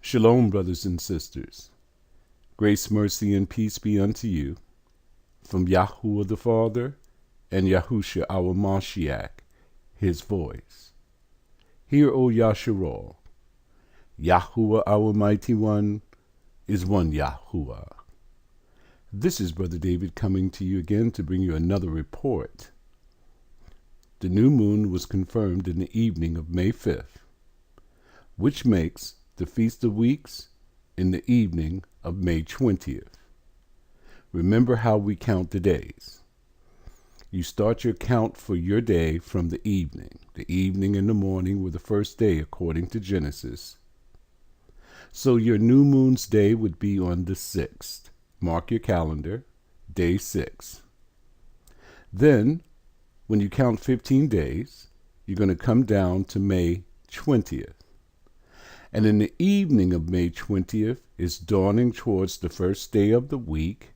Shalom, brothers and sisters. Grace, mercy, and peace be unto you from Yahuwah the Father and Yahusha our Mashiach, his voice. Hear, O Yasharal, Yahuwah our mighty one is one Yahuwah. This is Brother David coming to you again to bring you another report. The new moon was confirmed in the evening of May 5th, which makes the Feast of Weeks in the evening of May 20th. Remember how we count the days. You start your count for your day from the evening. The evening and the morning were the first day according to Genesis. So your new moon's day would be on the 6th. Mark your calendar, day 6. Then, when you count 15 days, you're going to come down to May 20th. And in the evening of May 20th is dawning towards the first day of the week,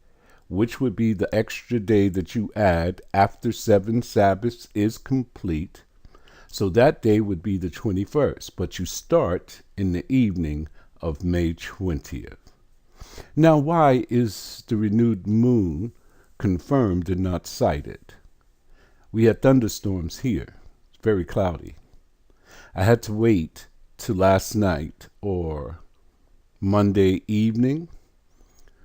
which would be the extra day that you add after 7 Sabbaths is complete. So that day would be the 21st, but you start in the evening of May 20th. Now, why is the renewed moon confirmed and not sighted? We had thunderstorms here. It's very cloudy. I had to wait to last night or Monday evening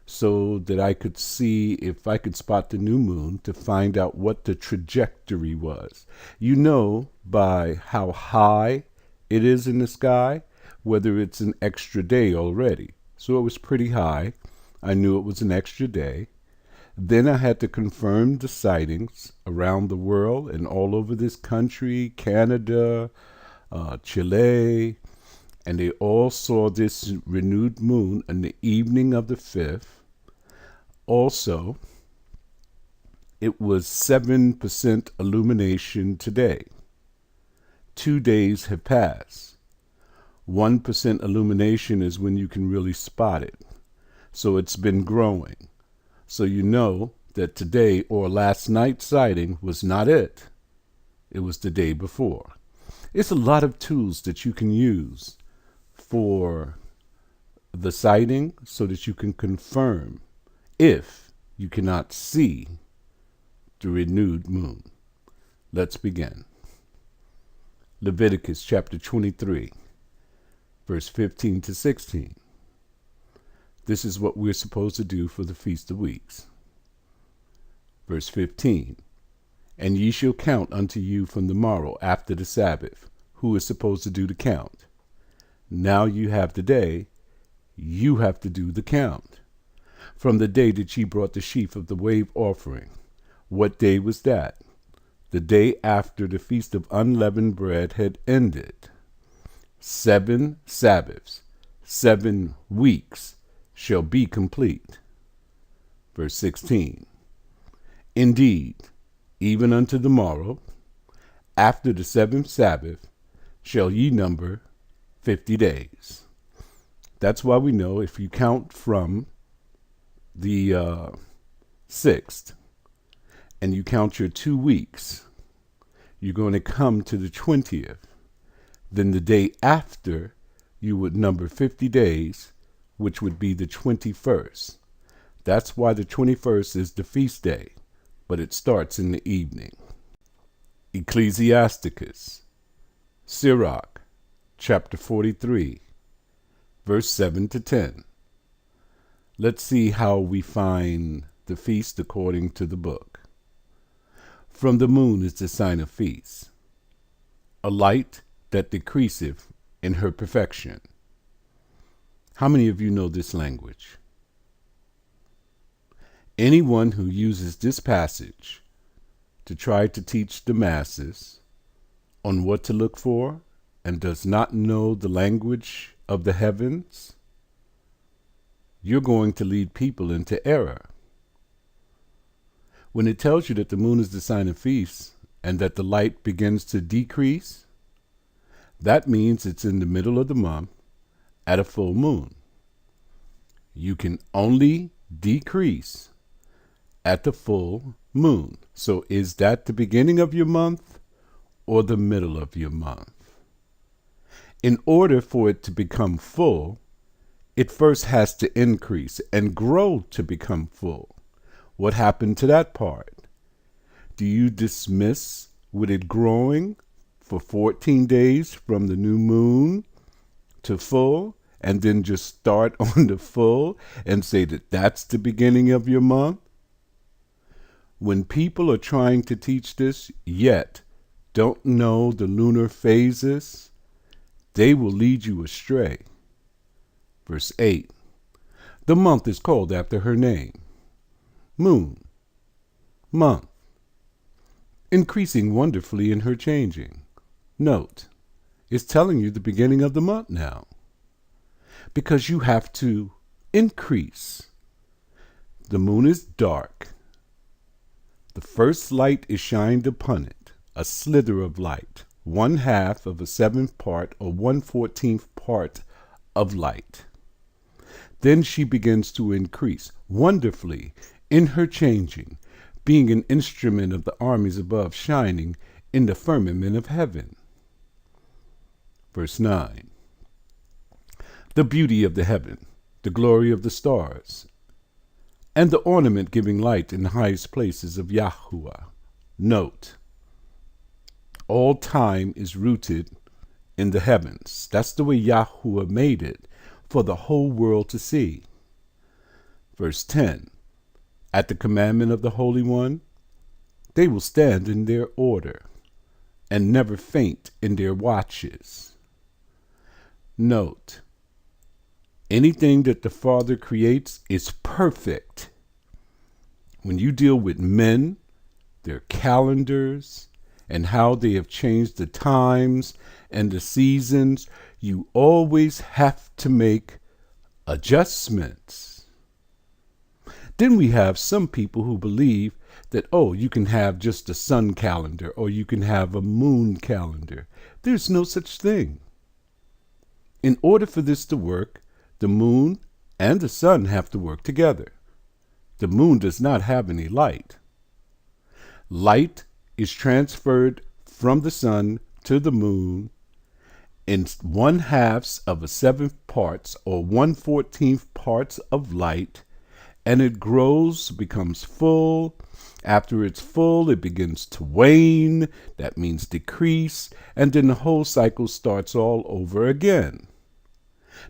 so that I could see if I could spot the new moon to find out what the trajectory was. You know by how high it is in the sky whether it's an extra day already. So it was pretty high. I knew it was an extra day. Then I had to confirm the sightings around the world and all over this country, Canada, Chile, and they all saw this renewed moon on the evening of the 5th. Also, it was 7% illumination today. 2 days have passed. 1% illumination is when you can really spot it. So it's been growing. So you know that today or last night's sighting was not it. It was the day before. It's a lot of tools that you can use for the sighting so that you can confirm if you cannot see the renewed moon. Let's begin. Leviticus chapter 23, verse 15 to 16. This is what we're supposed to do for the Feast of Weeks. Verse 15. And ye shall count unto you from the morrow after the Sabbath. Who is supposed to do the count? Now you have the day, you have to do the count. From the day that ye brought the sheaf of the wave offering. What day was that? The day after the Feast of Unleavened Bread had ended. 7 Sabbaths, 7 weeks shall be complete. Verse 16. Indeed, even unto the morrow, after the 7th Sabbath, shall ye number 50 days. That's why we know if you count from the 6th and you count your 2 weeks, you're going to come to the 20th. Then the day after, you would number 50 days, which would be the 21st. That's why the 21st is the feast day, but it starts in the evening. Ecclesiasticus, Sirach, chapter 43, verse 7 to 10. Let's see how we find the feast according to the book. From the moon is the sign of feast, a light that decreaseth in her perfection. How many of you know this language? Anyone who uses this passage to try to teach the masses on what to look for and does not know the language of the heavens, you're going to lead people into error. When it tells you that the moon is the sign of feast and that the light begins to decrease, that means it's in the middle of the month at a full moon. You can only decrease at the full moon. So is that the beginning of your month or the middle of your month? In order for it to become full, it first has to increase and grow to become full. What happened to that part? Do you dismiss with it growing for 14 days from the new moon to full, and then just start on the full and say that that's the beginning of your month? When people are trying to teach this, yet don't know the lunar phases, they will lead you astray. Verse 8. The month is called after her name. Moon, month, increasing wonderfully in her changing. Note, it's telling you the beginning of the month now, because you have to increase. The moon is dark. The first light is shined upon it, a slither of light, 1/2 of a 7th part or 1/14th part of light. Then she begins to increase wonderfully in her changing, being an instrument of the armies above, shining in the firmament of heaven. Verse 9. The beauty of the heaven, the glory of the stars, and the ornament giving light in the highest places of Yahuwah. Note, all time is rooted in the heavens. That's the way Yahuwah made it, for the whole world to see. Verse 10. At the commandment of the Holy One, they will stand in their order, and never faint in their watches. Note, anything that the Father creates is perfect. When you deal with men, their calendars, and how they have changed the times and the seasons, you always have to make adjustments. Then we have some people who believe that, oh, you can have just a sun calendar or you can have a moon calendar. There's no such thing. In order for this to work, the moon and the sun have to work together. The moon does not have any light. Light is transferred from the sun to the moon in 1/2 of a 7th parts or 1/14th parts of light, and it grows, becomes full. After it's full, it begins to wane. That means decrease, and then the whole cycle starts all over again.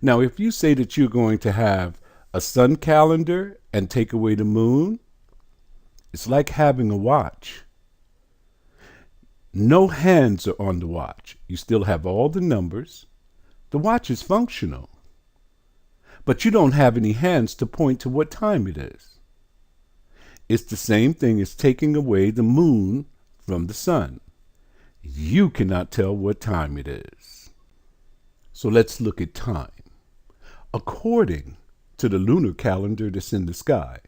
Now, if you say that you're going to have a sun calendar and take away the moon, it's like having a watch. No hands are on the watch. You still have all the numbers. The watch is functional. But you don't have any hands to point to what time it is. It's the same thing as taking away the moon from the sun. You cannot tell what time it is. So let's look at time according to the lunar calendar that's in the sky.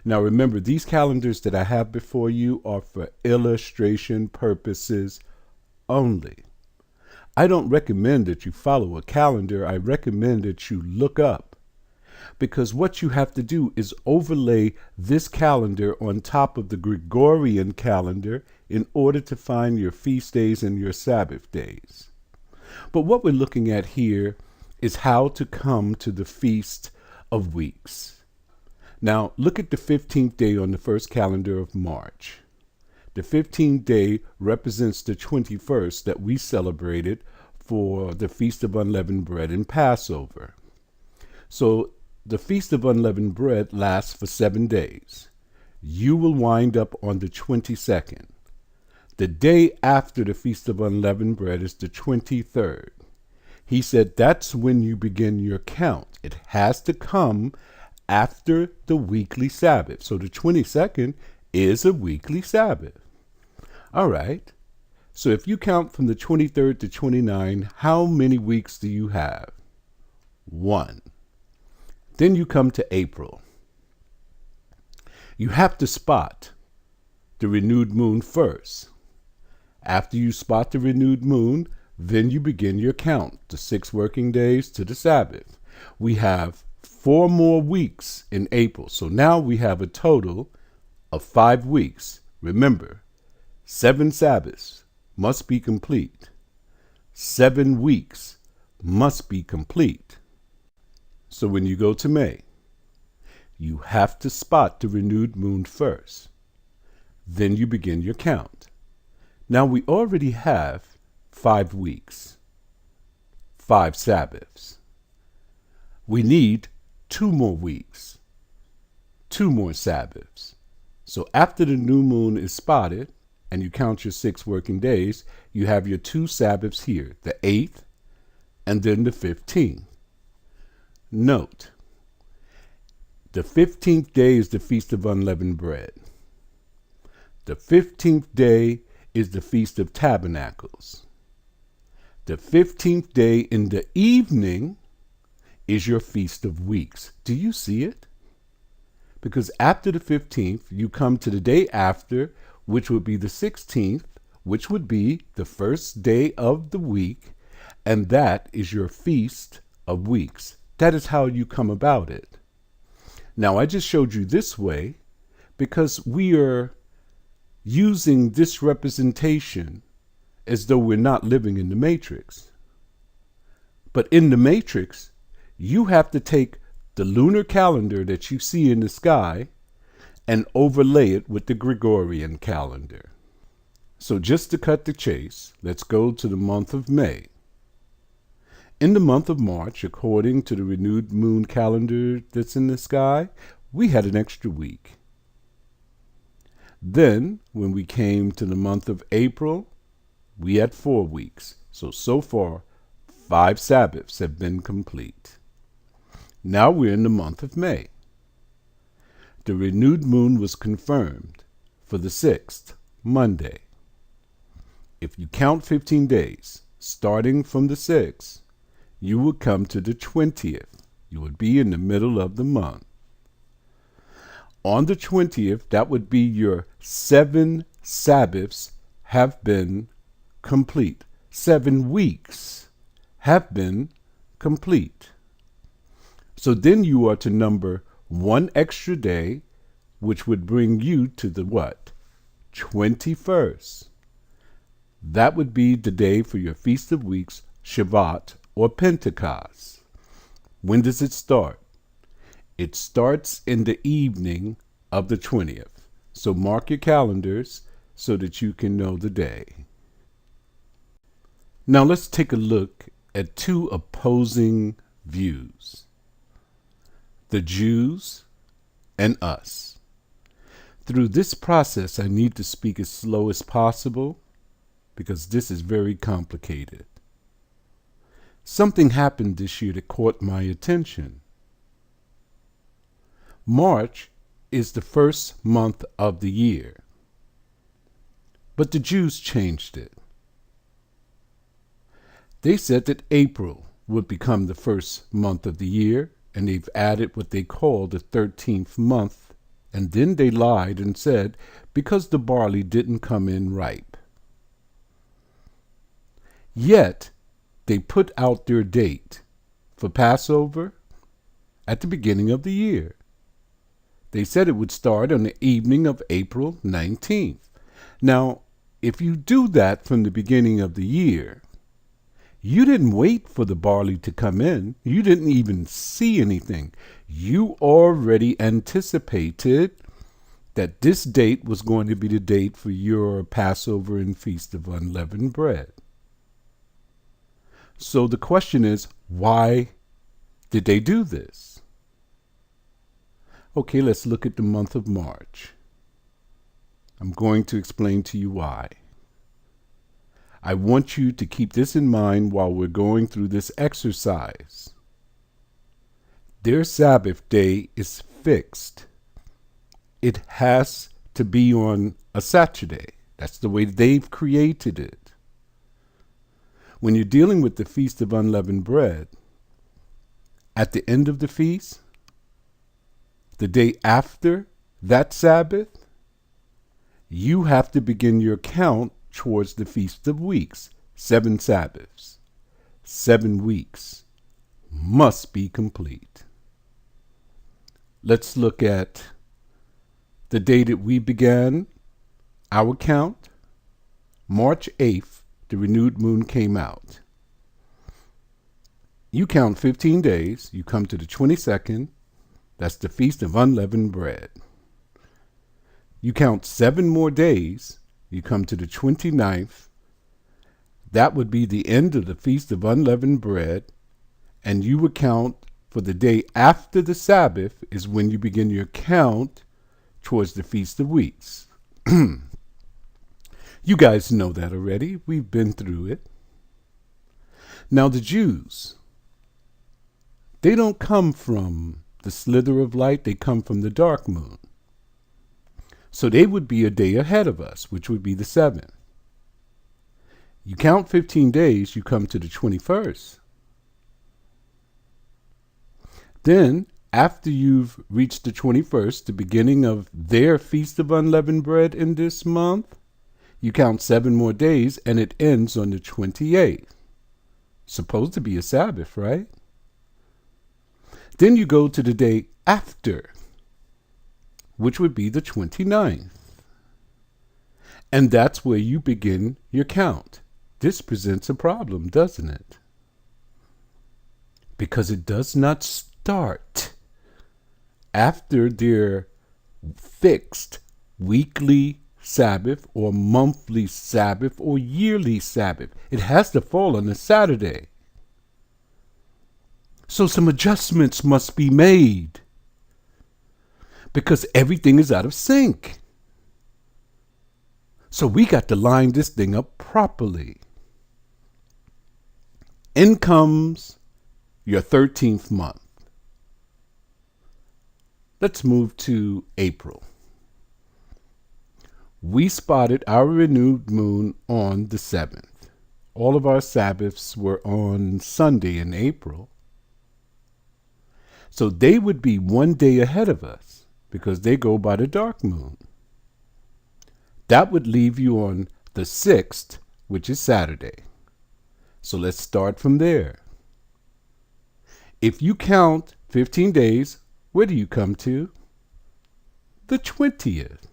Now remember, these calendars that I have before you are for illustration purposes only. I don't recommend that you follow a calendar. I recommend that you look up, because what you have to do is overlay this calendar on top of the Gregorian calendar in order to find your feast days and your Sabbath days. But what we're looking at here is how to come to the Feast of Weeks. Now, look at the 15th day on the first calendar of March. The 15th day represents the 21st that we celebrated for the Feast of Unleavened Bread and Passover. So the Feast of Unleavened Bread lasts for 7 days. You will wind up on the 22nd. The day after the Feast of Unleavened Bread is the 23rd. He said that's when you begin your count. It has to come after the weekly Sabbath. So the 22nd is a weekly Sabbath. All right. So if you count from the 23rd to 29, how many weeks do you have? 1. Then you come to April. You have to spot the renewed moon first. After you spot the renewed moon, then you begin your count, the 6 working days to the Sabbath. We have 4 more weeks in April. So now we have a total of 5 weeks. Remember, 7 Sabbaths must be complete. 7 weeks must be complete. So when you go to May, you have to spot the renewed moon first. Then you begin your count. Now we already have 5 weeks, 5 Sabbaths. We need 2 more weeks, 2 more Sabbaths. So after the new moon is spotted and you count your 6 working days, you have your 2 Sabbaths here, the 8th and then the 15th. Note, the 15th day is the Feast of Unleavened Bread. The 15th day is the Feast of Tabernacles. The 15th day in the evening is your Feast of Weeks. Do you see it? Because after the 15th, you come to the day after, which would be the 16th, which would be the first day of the week, and that is your Feast of Weeks. That is how you come about it. Now, I just showed you this way because we are using this representation as though we're not living in the Matrix. But in the Matrix, you have to take the lunar calendar that you see in the sky and overlay it with the Gregorian calendar. So just to cut the chase, let's go to the month of May. In the month of March, according to the renewed moon calendar that's in the sky, we had an extra week. Then, when we came to the month of April, we had 4 weeks. So far, 5 Sabbaths have been complete. Now we're in the month of May. The renewed moon was confirmed for the 6th, Monday. If you count 15 days, starting from the 6th, you would come to the 20th. You would be in the middle of the month. On the 20th, that would be your 7 Sabbaths have been complete. 7 weeks have been complete. So then you are to number 1 extra day, which would bring you to the what? 21st. That would be the day for your Feast of Weeks, Shavuot, or Pentecost. When does it start? It starts in the evening of the 20th. So mark your calendars so that you can know the day. Now let's take a look at 2 opposing views. The Jews and us. Through this process, I need to speak as slow as possible because this is very complicated. Something happened this year that caught my attention. March is the first month of the year, but the Jews changed it. They said that April would become the first month of the year, and they've added what they call the 13th month, and then they lied and said because the barley didn't come in ripe. Yet, they put out their date for Passover at the beginning of the year. They said it would start on the evening of April 19th. Now, if you do that from the beginning of the year, you didn't wait for the barley to come in. You didn't even see anything. You already anticipated that this date was going to be the date for your Passover and Feast of Unleavened Bread. So the question is, why did they do this? Okay, let's look at the month of March. I'm going to explain to you why. I want you to keep this in mind while we're going through this exercise. Their Sabbath day is fixed. It has to be on a Saturday. That's the way they've created it. When you're dealing with the Feast of Unleavened Bread, at the end of the feast, the day after that Sabbath, you have to begin your count towards the Feast of Weeks. 7 Sabbaths, 7 weeks must be complete. Let's look at the day that we began our count. March 8th, the renewed moon came out. You count 15 days, you come to the 22nd, that's the Feast of Unleavened Bread. You count 7 more days, you come to the 29th, that would be the end of the Feast of Unleavened Bread, and you would count for the day after the Sabbath is when you begin your count towards the Feast of Weeks. You guys know that already. We've been through it. Now the Jews, they don't come from the slither of light, they come from the dark moon. So they would be a day ahead of us, which would be the 7th. You count 15 days, you come to the 21st. Then, after you've reached the 21st, the beginning of their Feast of Unleavened Bread in this month, you count 7 more days, and it ends on the 28th. Supposed to be a Sabbath, right? Then you go to the day after, which would be the 29th. And that's where you begin your count. This presents a problem, doesn't it? Because it does not start after their fixed weekly Sabbath or monthly Sabbath or yearly Sabbath. It has to fall on a Saturday. So some adjustments must be made because everything is out of sync. So we got to line this thing up properly. In comes your 13th month. Let's move to April. We spotted our renewed moon on the 7th. All of our Sabbaths were on Sunday in April. So they would be 1 day ahead of us because they go by the dark moon. That would leave you on the 6th, which is Saturday. So let's start from there. If you count 15 days, where do you come to? The 20th.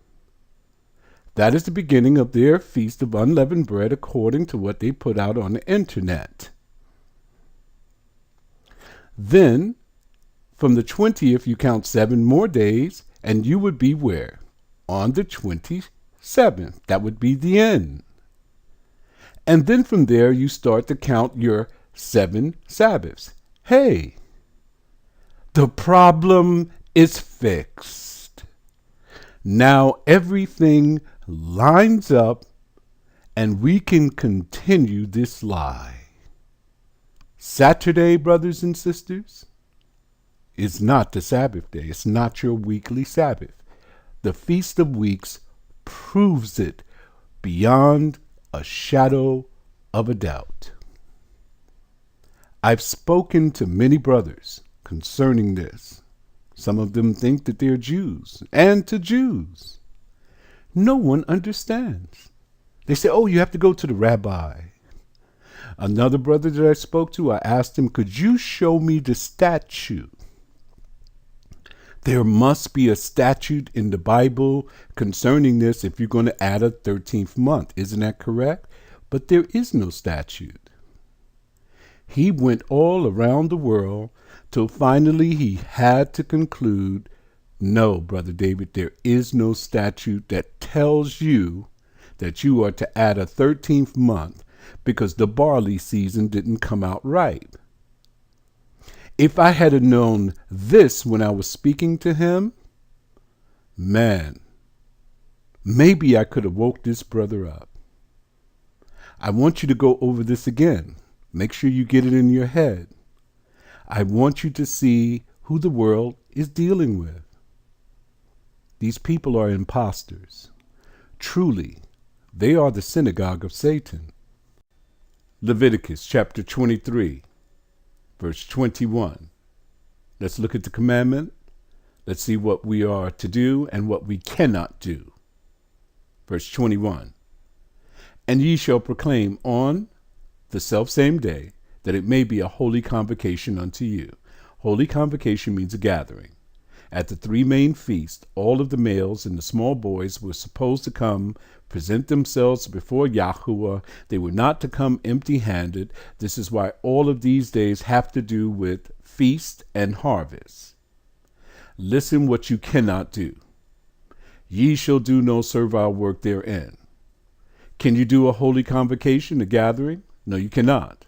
That is the beginning of their Feast of Unleavened Bread according to what they put out on the internet. Then, from the 20th, you count 7 more days, and you would be where? On the 27th. That would be the end. And then from there, you start to count your 7 Sabbaths. Hey, the problem is fixed. Now everything lines up, and we can continue this lie. Saturday, brothers and sisters, is not the Sabbath day. It's not your weekly Sabbath. The Feast of Weeks proves it beyond a shadow of a doubt. I've spoken to many brothers concerning this. Some of them think that they're Jews, and to Jews, no one understands. They say, oh, you have to go to the rabbi. Another brother that I spoke to, I asked him, could you show me the statute? There must be a statute in the Bible concerning this if you're going to add a 13th month. Isn't that correct? But there is no statute. He went all around the world till finally he had to conclude, no, Brother David, there is no statute that tells you that you are to add a 13th month because the barley season didn't come out ripe. If I had known this when I was speaking to him, man, maybe I could have woke this brother up. I want you to go over this again. Make sure you get it in your head. I want you to see who the world is dealing with. These people are imposters. Truly, they are the synagogue of Satan. Leviticus chapter 23. Verse 21. Let's look at the commandment. Let's see what we are to do and what we cannot do. Verse 21. And ye shall proclaim on the selfsame day that it may be a holy convocation unto you. Holy convocation means a gathering. At the three main feasts, all of the males and the small boys were supposed to come present themselves before Yahuwah. They were not to come empty-handed. This is why all of these days have to do with feast and harvest. Listen what you cannot do. Ye shall do no servile work therein. Can you do a holy convocation, a gathering? No, you cannot.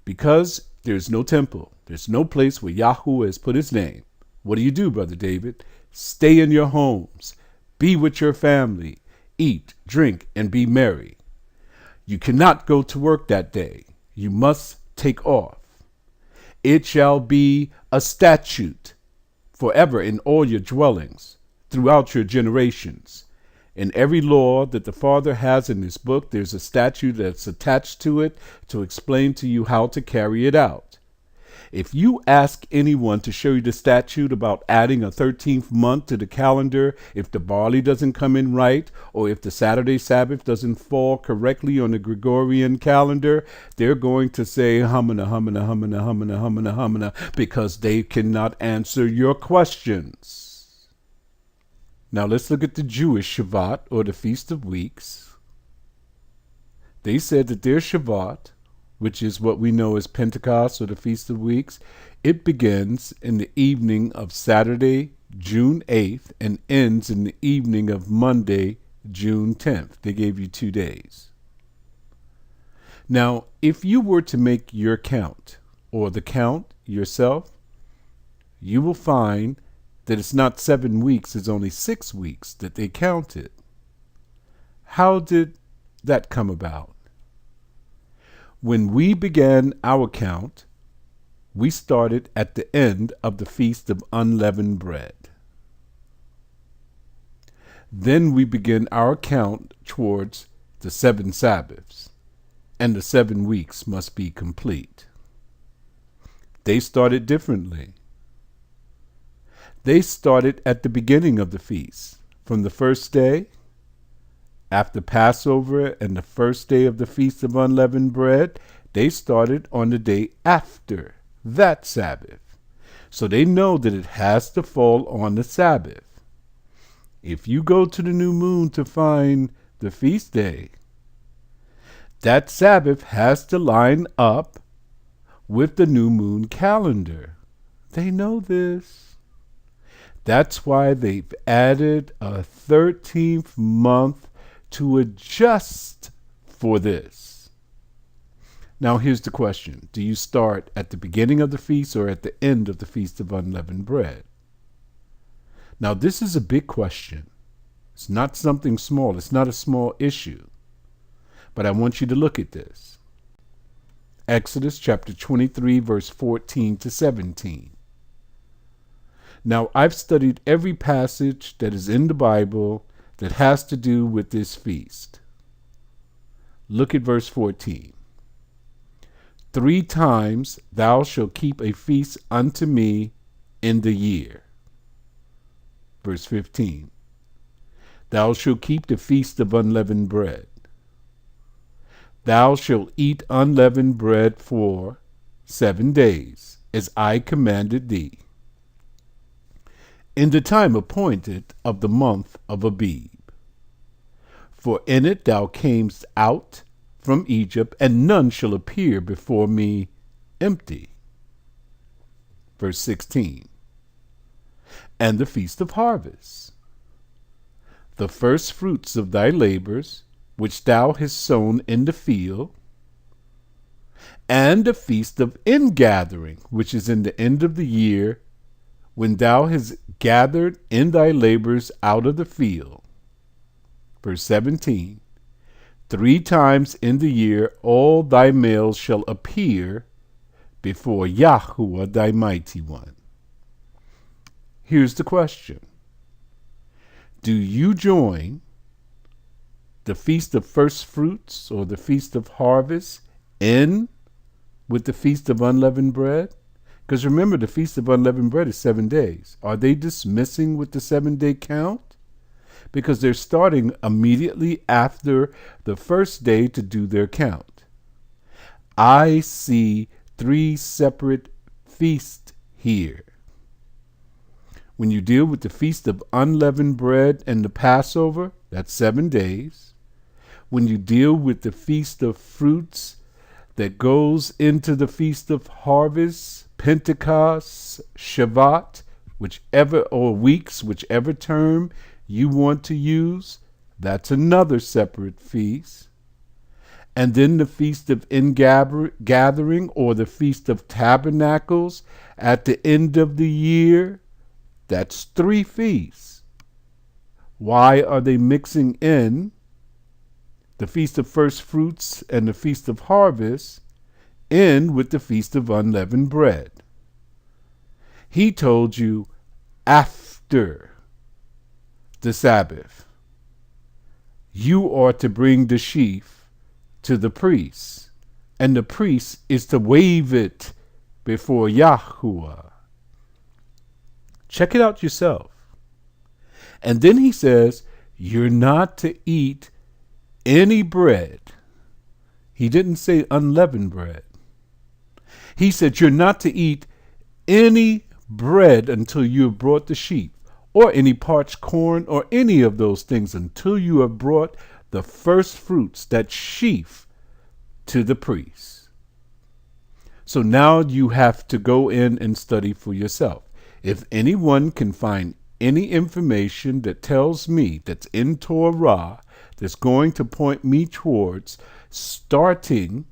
Because there's no temple. There's no place where Yahuwah has put his name. What do you do, Brother David? Stay in your homes. Be with your family. Eat, drink, and be merry. You cannot go to work that day. You must take off. It shall be a statute forever in all your dwellings, throughout your generations. In every law that the Father has in his book, there's a statute that's attached to it to explain to you how to carry it out. If you ask anyone to show you the statute about adding a 13th month to the calendar, if the barley doesn't come in right, or if the Saturday Sabbath doesn't fall correctly on the Gregorian calendar, they're going to say humana, humana, humana, humana, humana, humana, because they cannot answer your questions. Now let's look at the Jewish Shabbat, or the Feast of Weeks. They said that their Shabbat, which is what we know as Pentecost or the Feast of Weeks, it begins in the evening of Saturday, June 8th, and ends in the evening of Monday, June 10th. They gave you 2 days. Now, if you were to make your count, or the count yourself, you will find that it's not 7 weeks, it's only 6 weeks that they counted. How did that come about? When we began our count, we started at the end of the Feast of Unleavened Bread. Then we began our count towards the 7 Sabbaths, and the 7 weeks must be complete. They started differently. They started at the beginning of the feast, from the first day, after Passover and the first day of the Feast of Unleavened Bread. They started on the day after that Sabbath. So they know that it has to fall on the Sabbath. If you go to the new moon to find the feast day, that Sabbath has to line up with the new moon calendar. They know this. That's why they've added a 13th month to adjust for this. Now here's the question. Do you start at the beginning of the feast or at the end of the Feast of Unleavened Bread? Now this is a big question. It's not something small. It's not a small issue. But I want you to look at this. Exodus chapter 23, verse 14 to 17. Now I've studied every passage that is in the Bible that has to do with this feast. Look at verse 14. 3 times thou shalt keep a feast unto me in the year. Verse 15. Thou shalt keep the feast of unleavened bread. Thou shalt eat unleavened bread for 7 days, as I commanded thee, in the time appointed of the month of Abib. For in it thou camest out from Egypt, and none shall appear before me empty. Verse 16. And the feast of harvest, the first fruits of thy labors, which thou hast sown in the field, and the feast of ingathering, which is in the end of the year, when thou hast gathered in thy labors out of the field. Verse 17. 3 times in the year all thy males shall appear before Yahuwah thy mighty one. Here's the question. Do you join the Feast of First Fruits or the Feast of Harvest in with the Feast of Unleavened Bread? Because remember, the Feast of Unleavened Bread is 7 days. Are they dismissing with the 7-day count? Because they're starting immediately after the first day to do their count. I see 3 separate feasts here. When you deal with the Feast of Unleavened Bread and the Passover, that's 7 days. When you deal with the Feast of Fruits that goes into the Feast of Harvest, Pentecost, Shavuot, whichever, or weeks, whichever term you want to use, that's another separate feast. And then the Feast of Ingathering, or the Feast of Tabernacles at the end of the year, that's 3 feasts. Why are they mixing in the Feast of First Fruits and the Feast of Harvest in with the Feast of Unleavened Bread? He told you after the Sabbath, you are to bring the sheaf to the priest, and the priest is to wave it before Yahuwah. Check it out yourself. And then he says, you're not to eat any bread. He didn't say unleavened bread. He said you're not to eat any bread until you have brought the sheep, or any parched corn, or any of those things, until you have brought the first fruits, that sheaf, to the priest. So now you have to go in and study for yourself. If anyone can find any information that tells me that's in Torah that's going to point me towards starting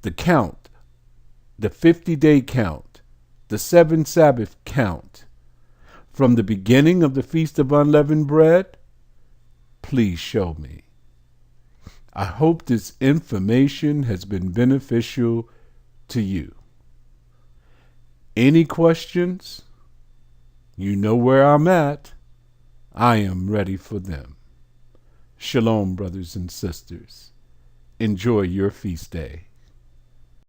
the count, the 50-day count, the 7 Sabbath count, from the beginning of the Feast of Unleavened Bread, please show me. I hope this information has been beneficial to you. Any questions? You know where I'm at. I am ready for them. Shalom, brothers and sisters. Enjoy your feast day.